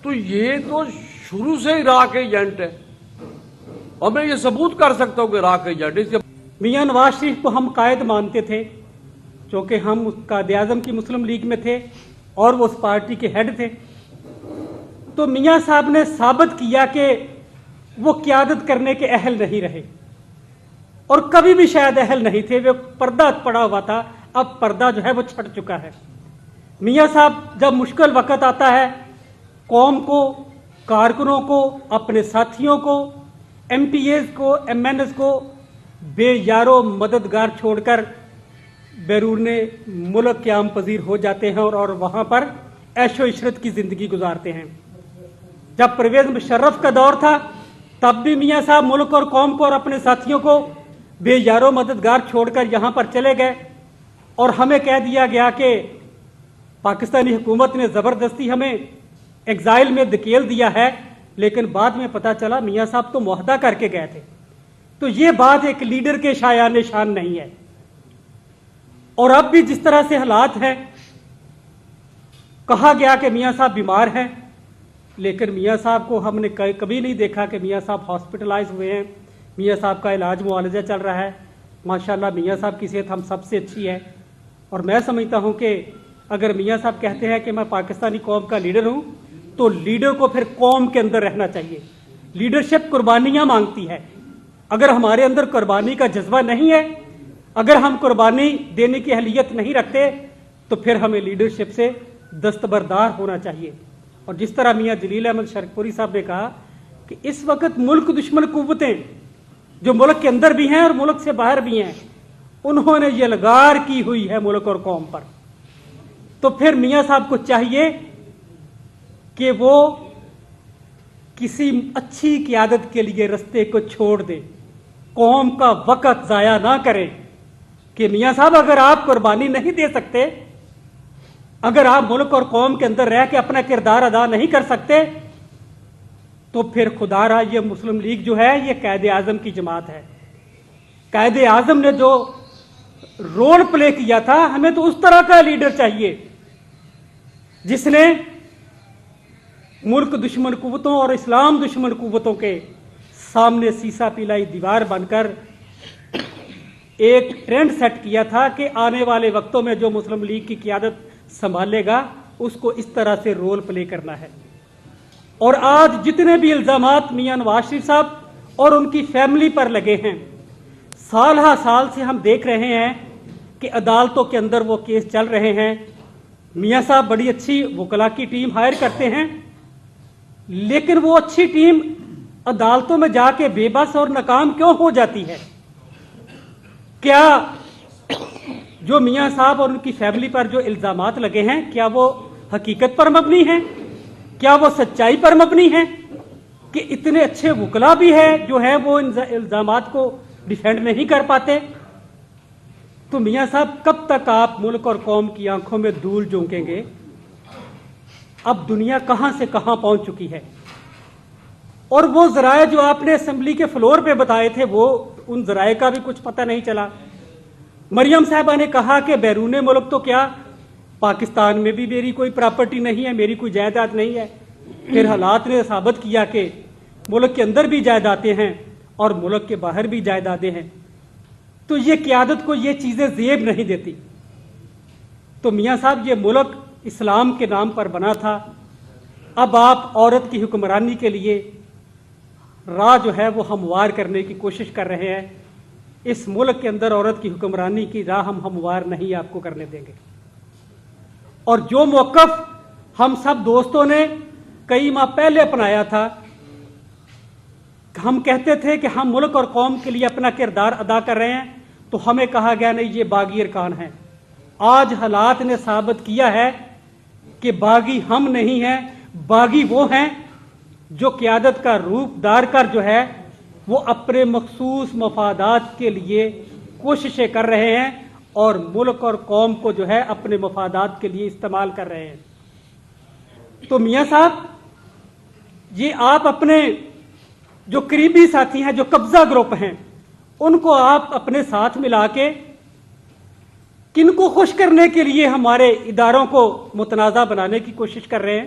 تو یہ تو شروع سے عراق ایجنٹ ہے اور میں یہ ثبوت کر سکتا ہوں کہ عراق ایجنٹ ہے۔ میاں نواز شریف کو ہم قائد مانتے تھے چونکہ ہم قائد اعظم کی مسلم لیگ میں تھے اور وہ اس پارٹی کے ہیڈ تھے، تو میاں صاحب نے ثابت کیا کہ وہ قیادت کرنے کے اہل نہیں رہے اور کبھی بھی شاید اہل نہیں تھے، وہ پردہ پڑا ہوا تھا، اب پردہ جو ہے وہ چھٹ چکا ہے۔ میاں صاحب جب مشکل وقت آتا ہے قوم کو، کارکنوں کو، اپنے ساتھیوں کو، ایم پی ایز کو، ایم این ایز کو بے یارو مددگار چھوڑ کر بیرون ملک قیام پذیر ہو جاتے ہیں اور وہاں پر عیش و عشرت کی زندگی گزارتے ہیں۔ جب پرویز مشرف کا دور تھا تب بھی میاں صاحب ملک اور قوم کو اور اپنے ساتھیوں کو بے یارو مددگار چھوڑ کر یہاں پر چلے گئے اور ہمیں کہہ دیا گیا کہ پاکستانی حکومت نے زبردستی ہمیں ایگزائل میں دھکیل دیا ہے، لیکن بعد میں پتہ چلا میاں صاحب تو معاہدہ کر کے گئے تھے۔ تو یہ بات ایک لیڈر کے شایان شان نہیں ہے۔ اور اب بھی جس طرح سے حالات ہیں، کہا گیا کہ میاں صاحب بیمار ہیں، لیکن میاں صاحب کو ہم نے کبھی نہیں دیکھا کہ میاں صاحب ہاسپٹلائز ہوئے ہیں، میاں صاحب کا علاج معالجہ چل رہا ہے۔ ماشاءاللہ میاں صاحب کی صحت ہم سب سے اچھی ہے، اور میں سمجھتا ہوں کہ اگر میاں صاحب کہتے ہیں کہ میں پاکستانی قوم کا لیڈر ہوں تو لیڈر کو پھر قوم کے اندر رہنا چاہیے۔ لیڈرشپ قربانیاں مانگتی ہے، اگر ہمارے اندر قربانی کا جذبہ نہیں ہے، اگر ہم قربانی دینے کی اہلیت نہیں رکھتے تو پھر ہمیں لیڈرشپ سے دستبردار ہونا چاہیے۔ اور جس طرح میاں جلیل احمد شرکپوری صاحب نے کہا کہ اس وقت ملک دشمن قوتیں جو ملک کے اندر بھی ہیں اور ملک سے باہر بھی ہیں، انہوں نے یہ لگار کی ہوئی ہے ملک اور قوم پر، تو پھر میاں صاحب کو چاہیے کہ وہ کسی اچھی قیادت کے لیے رستے کو چھوڑ دے، قوم کا وقت ضائع نہ کرے کہ میاں صاحب اگر آپ قربانی نہیں دے سکتے، اگر آپ ملک اور قوم کے اندر رہ کے اپنا کردار ادا نہیں کر سکتے تو پھر خدا را یہ مسلم لیگ جو ہے یہ قائد اعظم کی جماعت ہے۔ قائد اعظم نے جو رول پلے کیا تھا، ہمیں تو اس طرح کا لیڈر چاہیے جس نے ملک دشمن قوتوں اور اسلام دشمن قوتوں کے سامنے سیسا پیلائی دیوار بن کر ایک ٹرینڈ سیٹ کیا تھا کہ آنے والے وقتوں میں جو مسلم لیگ کی قیادت سنبھالے گا اس کو اس طرح سے رول پلے کرنا ہے۔ اور آج جتنے بھی الزامات میاں نواز شریف صاحب اور ان کی فیملی پر لگے ہیں، سال ہا سال سے ہم دیکھ رہے ہیں کہ عدالتوں کے اندر وہ کیس چل رہے ہیں۔ میاں صاحب بڑی اچھی وکلا کی ٹیم ہائر کرتے ہیں، لیکن وہ اچھی ٹیم عدالتوں میں جا کے بے بس اور ناکام کیوں ہو جاتی ہے؟ کیا جو میاں صاحب اور ان کی فیملی پر جو الزامات لگے ہیں کیا وہ حقیقت پر مبنی ہیں؟ کیا وہ سچائی پر مبنی ہیں کہ اتنے اچھے وکلا بھی ہیں جو ہیں وہ ان الزامات کو ڈیفینڈ نہیں کر پاتے؟ تو میاں صاحب کب تک آپ ملک اور قوم کی آنکھوں میں دھول جھونکیں گے؟ اب دنیا کہاں سے کہاں پہنچ چکی ہے، اور وہ ذرائع جو آپ نے اسمبلی کے فلور پہ بتائے تھے وہ ان ذرائع کا بھی کچھ پتہ نہیں چلا۔ مریم صاحبہ نے کہا کہ بیرون ملک تو کیا پاکستان میں بھی میری کوئی پراپرٹی نہیں ہے، میری کوئی جائیداد نہیں ہے۔ پھر حالات نے ثابت کیا کہ ملک کے اندر بھی جائیدادیں ہیں اور ملک کے باہر بھی جائیدادیں ہیں۔ تو یہ قیادت کو یہ چیزیں زیب نہیں دیتی۔ تو میاں صاحب یہ ملک اسلام کے نام پر بنا تھا، اب آپ عورت کی حکمرانی کے لیے راہ جو ہے وہ ہموار کرنے کی کوشش کر رہے ہیں۔ اس ملک کے اندر عورت کی حکمرانی کی راہ ہم ہموار نہیں آپ کو کرنے دیں گے۔ اور جو موقف ہم سب دوستوں نے کئی ماہ پہلے اپنایا تھا، ہم کہتے تھے کہ ہم ملک اور قوم کے لیے اپنا کردار ادا کر رہے ہیں، تو ہمیں کہا گیا نہیں یہ باغی ارکان ہیں۔ آج حالات نے ثابت کیا ہے کہ باغی ہم نہیں ہیں، باغی وہ ہیں جو قیادت کا روپ دار کر جو ہے وہ اپنے مخصوص مفادات کے لیے کوششیں کر رہے ہیں اور ملک اور قوم کو جو ہے اپنے مفادات کے لیے استعمال کر رہے ہیں۔ تو میاں صاحب یہ آپ اپنے جو قریبی ساتھی ہیں، جو قبضہ گروپ ہیں، ان کو آپ اپنے ساتھ ملا کے کن کو خوش کرنے کے لیے ہمارے اداروں کو متنازع بنانے کی کوشش کر رہے ہیں؟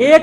1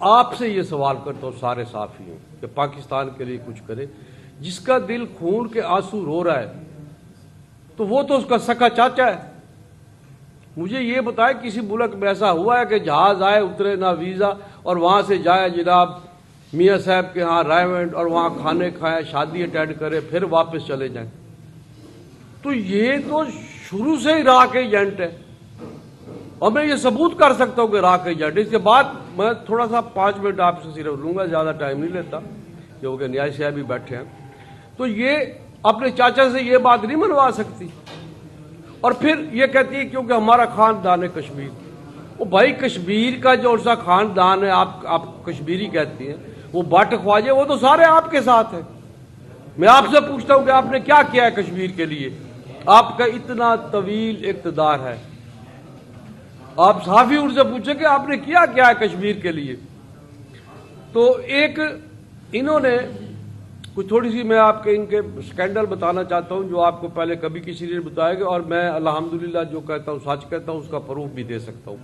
آپ سے یہ سوال کرتا ہوں سارے صحافیوں کہ پاکستان کے لیے کچھ کرے. جس کا دل خون کے آنسو رو رہا ہے تو وہ تو اس کا سکا چاچا ہے. مجھے یہ بتائے کسی ملک میں ایسا ہوا ہے کہ جہاز آئے اترے نہ ویزا اور وہاں سے جائے جناب میاں صاحب کے ہاں رائیونٹ اور وہاں کھانے کھائے شادی اٹینڈ کرے پھر واپس چلے جائیں؟ تو یہ تو شروع سے ہی راہ کے ایجنٹ ہے اور میں یہ ثبوت کر سکتا ہوں کہ راہ کے ایجنٹ. اس کے بعد میں تھوڑا سا 5 منٹ آپ سے صرف لوں گا, زیادہ ٹائم نہیں لیتا کیونکہ نیاز صاحب بھی بیٹھے ہیں. تو یہ اپنے چاچا سے یہ بات نہیں منوا سکتی اور پھر یہ کہتی ہے کیونکہ ہمارا خاندان ہے کشمیر. وہ بھائی کشمیر کا جو سا خاندان ہے آپ کشمیری کہتی ہیں, وہ بٹ خواجے وہ تو سارے آپ کے ساتھ ہیں. میں آپ سے پوچھتا ہوں کہ آپ نے کیا کیا ہے کشمیر کے لیے؟ آپ کا اتنا طویل اقتدار ہے, آپ صحافی ان سے پوچھیں کہ آپ نے کیا کیا ہے کشمیر کے لیے. تو ایک انہوں نے کچھ تھوڑی سی میں آپ کے ان کے سکینڈل بتانا چاہتا ہوں جو آپ کو پہلے کبھی کسی نے بتایا گا, اور میں الحمدللہ جو کہتا ہوں سچ کہتا ہوں, اس کا پروف بھی دے سکتا ہوں.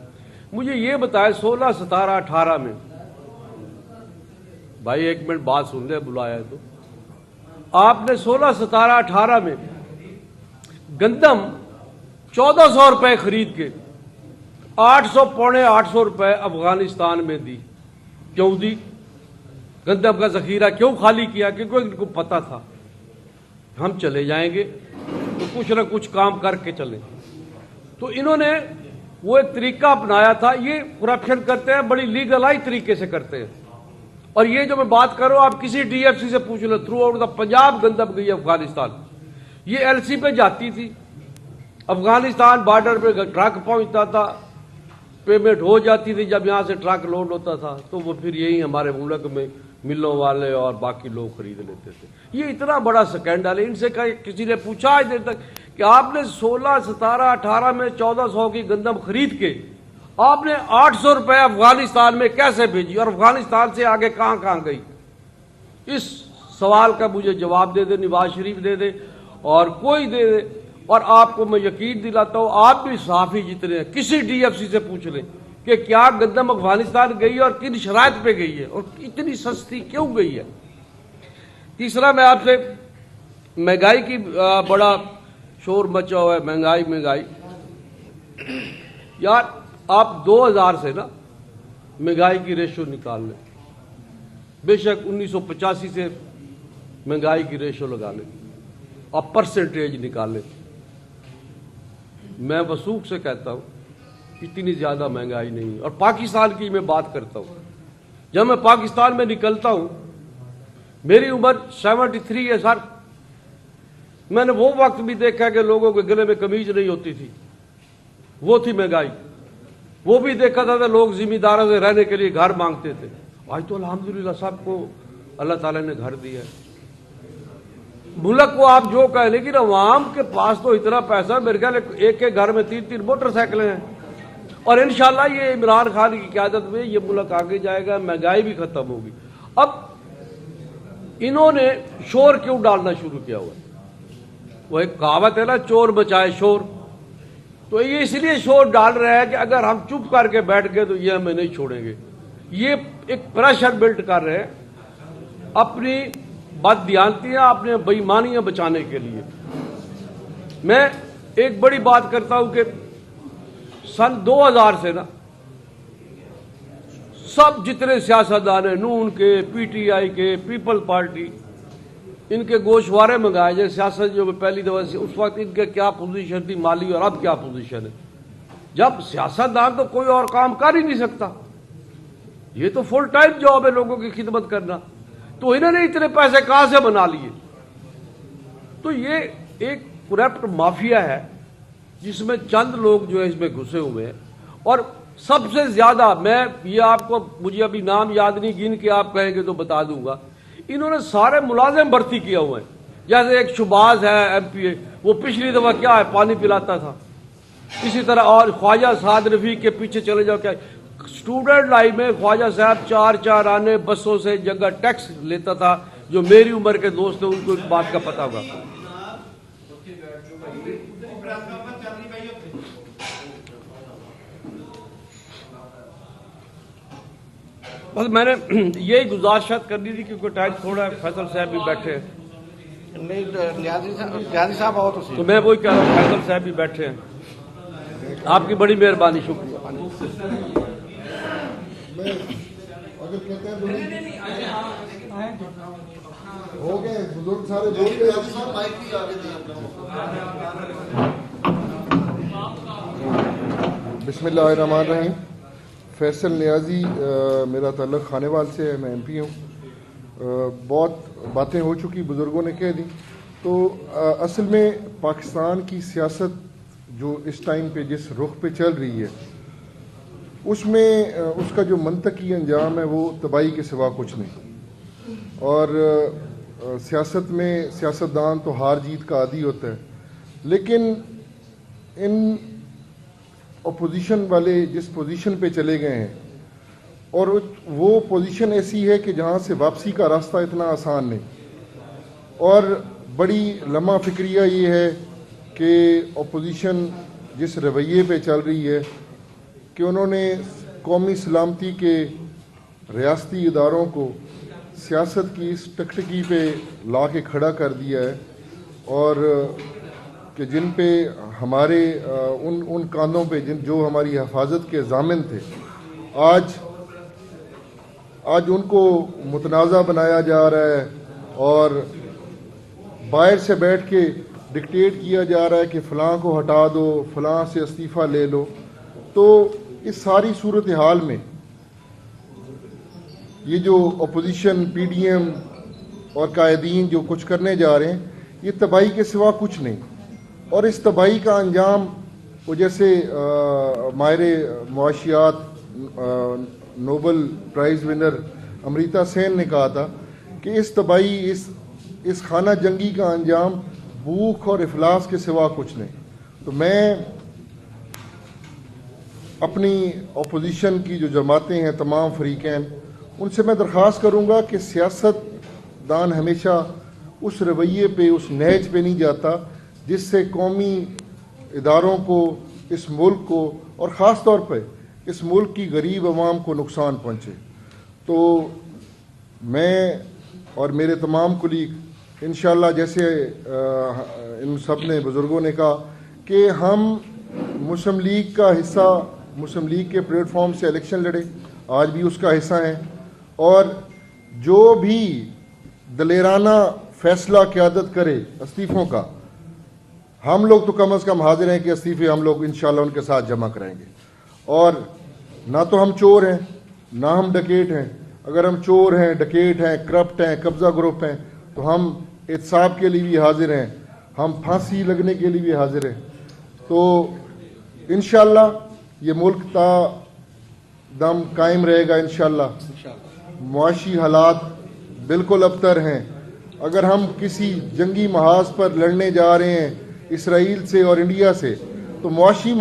مجھے یہ بتایا 16, 17, 18 میں, بھائی ایک منٹ بات سن لے, بلایا ہے تو آپ نے 16, 17, 18 میں گندم 1400 روپے خرید کے 800 پونے 800 روپے افغانستان میں دی. کیوں دی؟ گندم کا ذخیرہ کیوں خالی کیا؟ کیونکہ ان کو پتا تھا ہم چلے جائیں گے تو کچھ نہ کچھ کام کر کے چلیں. تو انہوں نے وہ ایک طریقہ اپنایا تھا. یہ کرپشن کرتے ہیں بڑی لیگلائی طریقے سے کرتے ہیں. اور یہ جو میں بات کر رہا ہوں آپ کسی ڈی ایف سی سے پوچھ لیں, تھرو آؤٹ دا پنجاب گندم گئی افغانستان. یہ ایل سی پہ جاتی تھی, افغانستان بارڈر پہ ٹرک پہنچتا تھا, پیمنٹ ہو جاتی تھی, جب یہاں سے ٹرک لوڈ ہوتا تھا تو وہ پھر یہی ہمارے ملک میں ملوں والے اور باقی لوگ خرید لیتے تھے. یہ اتنا بڑا سکینڈل ہے. ان سے کسی نے پوچھا آج دیر تک کہ آپ نے 16, 17, 18 میں 1400 کی گندم خرید کے آپ نے 800 روپے افغانستان میں کیسے بھیجی اور افغانستان سے آگے کہاں کہاں گئی؟ اس سوال کا مجھے جواب دے دے, نواز شریف دے دے اور کوئی دے دے. اور آپ کو میں یقین دلاتا ہوں, آپ بھی صحافی جتنے ہیں کسی ڈی ایف سی سے پوچھ لیں کہ کیا گندم افغانستان گئی ہے اور کن شرائط پہ گئی ہے اور اتنی سستی کیوں گئی ہے. تیسرا میں آپ سے مہنگائی کی بڑا شور مچا ہوا ہے, مہنگائی. یار آپ 2000 سے نا مہنگائی کی ریشو نکال لیں, بے شک 1985 سے مہنگائی کی ریشو لگا لیں, آپ پرسنٹیج نکال لیں. میں وثوق سے کہتا ہوں اتنی زیادہ مہنگائی نہیں ہے. اور پاکستان کی میں بات کرتا ہوں, جب میں پاکستان میں نکلتا ہوں میری عمر 73 ہے سر. میں نے وہ وقت بھی دیکھا کہ لوگوں کے گلے میں قمیض نہیں ہوتی تھی, وہ تھی مہنگائی. وہ بھی دیکھا تھا کہ لوگ ذمہ داروں سے رہنے کے لیے گھر مانگتے تھے. آج تو الحمدللہ سب کو اللہ تعالیٰ نے گھر دیا ہے. ملک کو آپ جو کہیں, لیکن عوام کے پاس تو اتنا پیسہ, میرے خیال ایک کے گھر میں 3 موٹر سائیکلیں ہیں. اور انشاءاللہ یہ عمران خان کی قیادت میں یہ ملک آگے جائے گا, مہنگائی بھی ختم ہوگی. اب انہوں نے شور کیوں ڈالنا شروع کیا ہوا ہے؟ وہ ایک کہاوت ہے نا, چور بچائے شور. تو یہ اس لیے شور ڈال رہے ہیں کہ اگر ہم چپ کر کے بیٹھ گئے تو یہ ہمیں نہیں چھوڑیں گے. یہ ایک پریشر بلڈ کر رہے ہیں اپنی بددیانتیاں, اپنے بےایمانیاں بچانے کے لیے. میں ایک بڑی بات کرتا ہوں کہ سن 2000 سے نا سب جتنے سیاستدان ہیں, نون کے, پی ٹی آئی کے, پیپل پارٹی, ان کے گوشوارے منگائے جائے سیاست جو پہلی دفعہ سے, اس وقت ان کے کیا پوزیشن تھی مالی اور اب کیا پوزیشن ہے. جب سیاستدان تو کوئی اور کام کر ہی نہیں سکتا, یہ تو فل ٹائم جاب ہے لوگوں کی خدمت کرنا, تو انہوں نے اتنے پیسے کہاں سے بنا لیے؟ تو یہ ایک کرپٹ مافیا ہے جس میں چند لوگ جو ہے اس میں گھسے ہوئے ہیں. اور سب سے زیادہ میں یہ آپ کو, مجھے ابھی نام یاد نہیں, گن کے آپ کہیں گے تو بتا دوں گا, انہوں نے سارے ملازم بھرتی کیا ہوئے ہیں. جیسے ایک شباز ہے ایم پی اے, وہ پچھلی دفعہ کیا ہے پانی پلاتا تھا. اسی طرح اور خواجہ سعد رفیق کے پیچھے چلے جاؤ, کیا اسٹوڈنٹ لائف میں خواجہ صاحب 4 آنے بسوں سے جگہ ٹیکس لیتا تھا. جو میری عمر کے دوست ہیں ان کو اس بات کا پتہ ہوگا. بس میں نے یہی گزارشات کرنی تھی کیونکہ ٹائم تھوڑا ہے، فیصل صاحب بھی بیٹھے ہیں نہیں نیازی صاحب آؤ تو تو میں وہی کہہ رہا ہوں، فیصل صاحب بھی بیٹھے ہیں. آپ کی بڑی مہربانی، شکریہ. اگر کہتے ہیں ہو گئے بزرگ سارے بول گئے. بسم اللہ الرحمن الرحیم. فیصل نیازی، میرا تعلق خانے وال سے ہے، میں ایم پی ہوں. بہت باتیں ہو چکی، بزرگوں نے کہہ دی. تو اصل میں پاکستان کی سیاست جو اس ٹائم پہ جس رخ پہ چل رہی ہے، اس میں اس کا جو منطقی انجام ہے وہ تباہی کے سوا کچھ نہیں. اور سیاست میں سیاستدان تو ہار جیت کا عادی ہوتا ہے، لیکن ان اپوزیشن والے جس پوزیشن پہ چلے گئے ہیں، اور وہ پوزیشن ایسی ہے کہ جہاں سے واپسی کا راستہ اتنا آسان نہیں. اور بڑی لمحہ فکریہ یہ ہے کہ اپوزیشن جس رویے پہ چل رہی ہے کہ انہوں نے قومی سلامتی کے ریاستی اداروں کو سیاست کی اس ٹکٹکی پہ لا کے کھڑا کر دیا ہے، اور کہ جن پہ ہمارے ان کاندھوں پہ جو ہماری حفاظت کے ضامن تھے، آج ان کو متنازع بنایا جا رہا ہے، اور باہر سے بیٹھ کے ڈکٹیٹ کیا جا رہا ہے کہ فلاں کو ہٹا دو، فلاں سے استعفیٰ لے لو. تو اس ساری صورتحال میں یہ جو اپوزیشن، پی ڈی ایم اور قائدین جو کچھ کرنے جا رہے ہیں، یہ تباہی کے سوا کچھ نہیں. اور اس تباہی کا انجام وہ جیسے ماہر معاشیات نوبل پرائز ونر امریتا سین نے کہا تھا کہ اس تباہی، اس خانہ جنگی کا انجام بھوک اور افلاس کے سوا کچھ نہیں. تو میں اپنی اپوزیشن کی جو جماعتیں ہیں، تمام فریقین، ان سے میں درخواست کروں گا کہ سیاست دان ہمیشہ اس رویے پہ، اس نہج پہ نہیں جاتا جس سے قومی اداروں کو، اس ملک کو، اور خاص طور پہ اس ملک کی غریب عوام کو نقصان پہنچے. تو میں اور میرے تمام کولیگ انشاءاللہ، جیسے ان سب نے، بزرگوں نے کہا کہ ہم مسلم لیگ کا حصہ، مسلم لیگ کے پلیٹ فارم سے الیکشن لڑے، آج بھی اس کا حصہ ہیں. اور جو بھی دلیرانہ فیصلہ قیادت کرے استعفوں کا، ہم لوگ تو کم از کم حاضر ہیں کہ استعفے ہم لوگ انشاءاللہ ان کے ساتھ جمع کریں گے. اور نہ تو ہم چور ہیں، نہ ہم ڈکیٹ ہیں. اگر ہم چور ہیں، ڈکیٹ ہیں، کرپٹ ہیں، قبضہ گروپ ہیں، تو ہم احتساب کے لیے بھی حاضر ہیں، ہم پھانسی لگنے کے لیے بھی حاضر ہیں. تو انشاءاللہ یہ ملک تا دم قائم رہے گا انشاءاللہ. معاشی حالات بالکل ابتر ہیں. اگر ہم کسی جنگی محاذ پر لڑنے جا رہے ہیں اسرائیل سے اور انڈیا سے، تو معاشی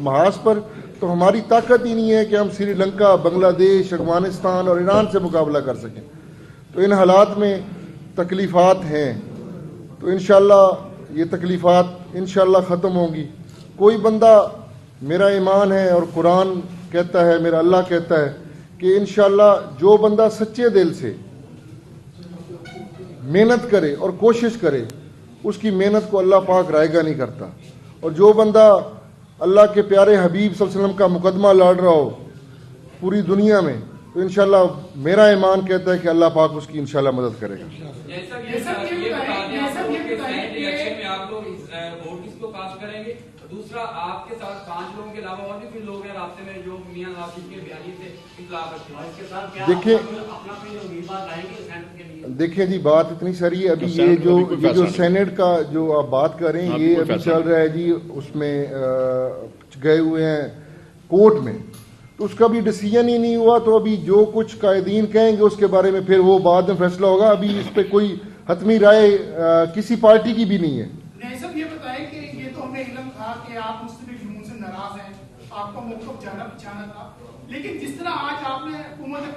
محاذ پر تو ہماری طاقت ہی نہیں ہے کہ ہم سری لنکا، بنگلہ دیش، افغانستان اور ایران سے مقابلہ کر سکیں. تو ان حالات میں تکلیفات ہیں، تو انشاءاللہ یہ تکلیفات انشاءاللہ ختم ہوں گی. کوئی بندہ، میرا ایمان ہے اور قرآن کہتا ہے، میرا اللہ کہتا ہے کہ انشاءاللہ جو بندہ سچے دل سے محنت کرے اور کوشش کرے، اس کی محنت کو اللہ پاک رائے گا نہیں کرتا. اور جو بندہ اللہ کے پیارے حبیب صلی اللہ علیہ وسلم کا مقدمہ لڑ رہا ہو پوری دنیا میں، تو انشاءاللہ میرا ایمان کہتا ہے کہ اللہ پاک اس کی انشاءاللہ مدد کرے گا. دوسرا، آپ کے ساتھ 5 لوگوں کے علاوہ اور بھی کچھ لوگ ہیں رابطے میں جو میاں نواز شریف کے بیانی سے اطلاع رکھتے ہیں، اس کے ساتھ کیا اپنا کوئی امیدوار لائیں گے سینٹ کے لیے؟ دیکھیں جی، بات اتنی ساری ہے. ابھی یہ جو سینٹ کا جو آپ بات کر رہے ہیں، یہ ابھی چل رہا ہے جی، اس میں گئے ہوئے ہیں کورٹ میں، تو اس کا بھی ڈیسیجن ہی نہیں ہوا. تو ابھی جو کچھ قائدین کہیں گے اس کے بارے میں پھر وہ بعد میں فیصلہ ہوگا. ابھی اس پہ کوئی حتمی رائے کسی پارٹی کی بھی نہیں ہے. سب یہ بتائیں کہ یہ تو ہمیں علم تھا کہ آپ مستقل جنون سے ناراض ہیں، آپ کا موقف جانا پچھانا تھا، لیکن جس طرح آج آپ نے حکومت